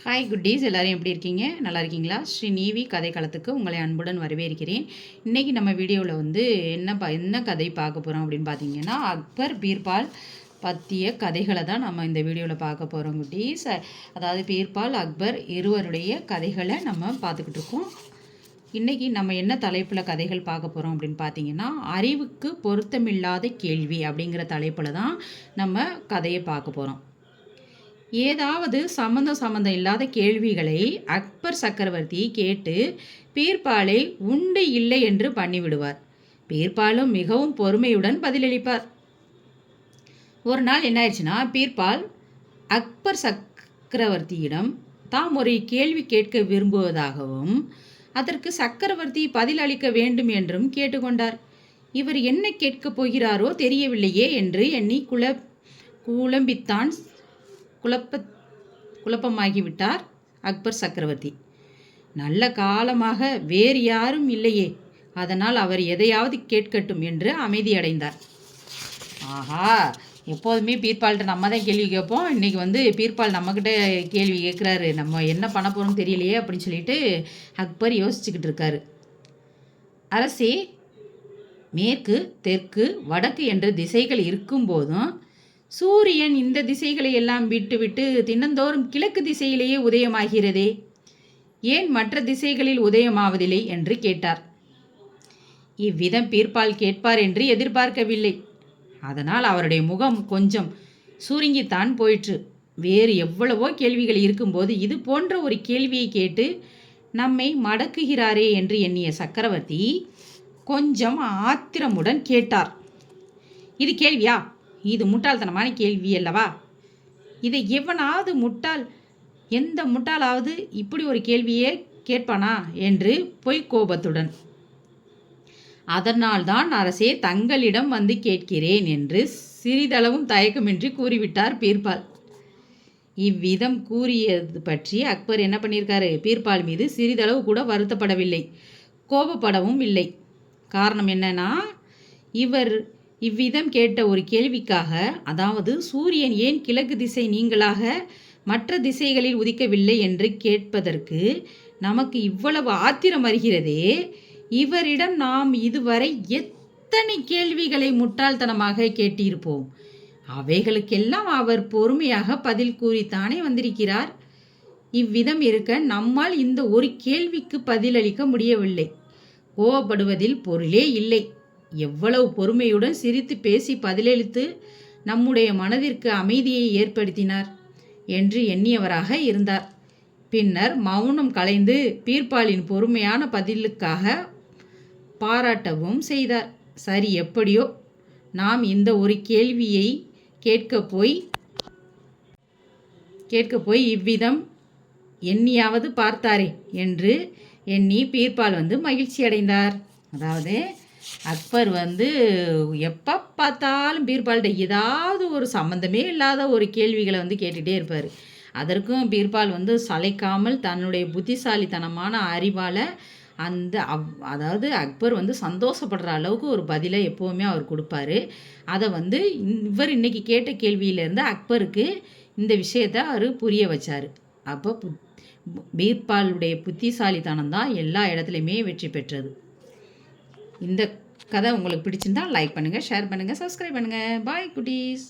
Hi குட்டீஸ், எல்லோரும் எப்படி இருக்கீங்க? நல்லா இருக்கீங்களா? ஸ்ரீ நீவி கதை களத்துக்கு உங்களை அன்புடன் வரவேற்கிறேன். இன்றைக்கி நம்ம வீடியோவில் வந்து என்ன கதை பார்க்க போகிறோம் அப்படின்னு பார்த்தீங்கன்னா, அக்பர் பீர்பால் பற்றிய கதைகளை தான் நம்ம இந்த வீடியோவில் பார்க்க போகிறோம் குட்டீஸ். அதாவது பீர்பால் அக்பர் இருவருடைய கதைகளை நம்ம பார்த்துக்கிட்டு இருக்கோம். இன்றைக்கி நம்ம என்ன தலைப்பில் கதைகள் பார்க்க போகிறோம் அப்படின்னு பார்த்தீங்கன்னா, அறிவுக்கு பொருத்தமில்லாத கேள்வி அப்படிங்கிற தலைப்பில் தான் நம்ம கதையை பார்க்க போகிறோம். ஏதாவது சம்மந்தம் இல்லாத கேள்விகளை அக்பர் சக்கரவர்த்தி கேட்டு பீர்பாலை உண்டு இல்லை என்று பண்ணிவிடுவார். பீர்பாலும் மிகவும் பொறுமையுடன் பதிலளிப்பார். ஒரு நாள் என்ன ஆயிடுச்சுன்னா, பீர்பால் அக்பர் சக்கரவர்த்தியிடம் தாம் ஒரு கேள்வி கேட்க விரும்புவதாகவும் அதற்கு சக்கரவர்த்தி பதில் அளிக்க வேண்டும் என்றும் கேட்டுக்கொண்டார். இவர் என்ன கேட்கப் போகிறாரோ தெரியவில்லையே என்று எண்ணி குழம்பித்தான் குழப்பமாகிவிட்டார் அக்பர் சக்கரவர்த்தி. நல்ல காலமாக வேறு யாரும் இல்லையே, அதனால் அவர் எதையாவது கேட்கட்டும் என்று அமைதியடைந்தார். ஆஹா, எப்போதுமே பீர்பால்கிட்ட நம்ம தான் கேள்வி கேட்போம். இன்றைக்கி வந்து பீர்பால் நம்மக்கிட்ட கேள்வி கேட்குறாரு, நம்ம என்ன பண்ண போகிறோம் தெரியலையே அப்படின்னு சொல்லிட்டு அக்பர் யோசிச்சுக்கிட்டு இருக்காரு. அரசே, மேற்கு தெற்கு வடக்கு என்ற திசைகள் இருக்கும்போதும் சூரியன் இந்த திசைகளை எல்லாம் விட்டு தினந்தோறும் கிழக்கு திசையிலேயே உதயமாகிறதே, ஏன் மற்ற திசைகளில் உதயமாவதில்லை என்று கேட்டார். இவ்விதம் பீர்பால் கேட்பார் என்று எதிர்பார்க்கவில்லை. அதனால் அவருடைய முகம் கொஞ்சம் சுருங்கித்தான் போயிற்று. வேறு எவ்வளவோ கேள்விகள் இருக்கும்போது இது போன்ற ஒரு கேள்வியை கேட்டு நம்மை மடக்குகிறாரே என்று எண்ணிய சக்கரவர்த்தி கொஞ்சம் ஆத்திரமுடன் கேட்டார். இது கேள்வியா? இது முட்டாள்தனமான கேள்வி அல்லவா? இதை எவனாவது எந்த முட்டாளாவது இப்படி ஒரு கேள்வியே கேட்பானா என்று கோபத்துடன், அதனால்தான் அரசே தங்களிடம் வந்து கேட்கிறேன் என்று சிறிதளவும் தயக்கமின்றி கூறிவிட்டார் பீர்பால். இவ்விதம் கூறியது பற்றி அக்பர் என்ன பண்ணியிருக்காரு? பீர்பால் மீது சிறிதளவு கூட வருத்தப்படவில்லை, கோபப்படவும் இல்லை. காரணம் என்னன்னா, இவர் இவ்விதம் கேட்ட ஒரு கேள்விக்காக, அதாவது சூரியன் ஏன் கிழக்கு திசை நீங்களாக மற்ற திசைகளில் உதிக்கவில்லை என்று கேட்பதற்கு நமக்கு இவ்வளவு ஆத்திரம் வருகிறதே, இவரிடம் நாம் இதுவரை எத்தனை கேள்விகளை முட்டாள்தனமாக கேட்டிருப்போம். அவைகளுக்கெல்லாம் அவர் பொறுமையாக பதில் கூறித்தானே வந்திருக்கிறார். இவ்விதம் இருக்க நம்மால் இந்த ஒரு கேள்விக்கு பதிலளிக்க முடியவில்லை. கோபப்படுவதில் பொருளே இல்லை. எவ்வளவு பொறுமையுடன் சிரித்து பேசி பதிலளித்து நம்முடைய மனதிற்கு அமைதியை ஏற்படுத்தினார் என்று எண்ணியவராக இருந்தார். பின்னர் மௌனம் கலைந்து பீர்பாலின் பொறுமையான பதிலுக்காக பாராட்டவும் செய்தார். சரி, எப்படியோ நாம் இந்த ஒரு கேள்வியை கேட்க போய் இவ்விதம் எண்ணியாவது பார்த்தாரே என்று எண்ணி பீர்பால் மகிழ்ச்சி அடைந்தார். அதாவது அக்பர் எப்போ பார்த்தாலும் பீர்பால்கிட்ட ஏதாவது ஒரு சம்மந்தமே இல்லாத ஒரு கேள்விகளை கேட்டுகிட்டே இருப்பார். அதற்கும் பீர்பால் சளைக்காமல் தன்னுடைய புத்திசாலித்தனமான அறிவால் அதாவது அக்பர் சந்தோஷப்படுற அளவுக்கு ஒரு பதிலை எப்போவுமே அவர் கொடுப்பாரு. அதை இவர் இன்றைக்கி கேட்ட கேள்வியிலேருந்து அக்பருக்கு இந்த விஷயத்தை அவர் புரிய வச்சார். அப்போ பீர்பாலுடைய புத்திசாலித்தனம் தான் எல்லா இடத்துலையுமே வெற்றி பெற்றது. இந்த கதை உங்களுக்கு பிடிச்சிருந்தா லைக் பண்ணுங்கள், ஷேர் பண்ணுங்கள், சப்ஸ்கிரைப் பண்ணுங்கள். பாய் குட்டீஸ்.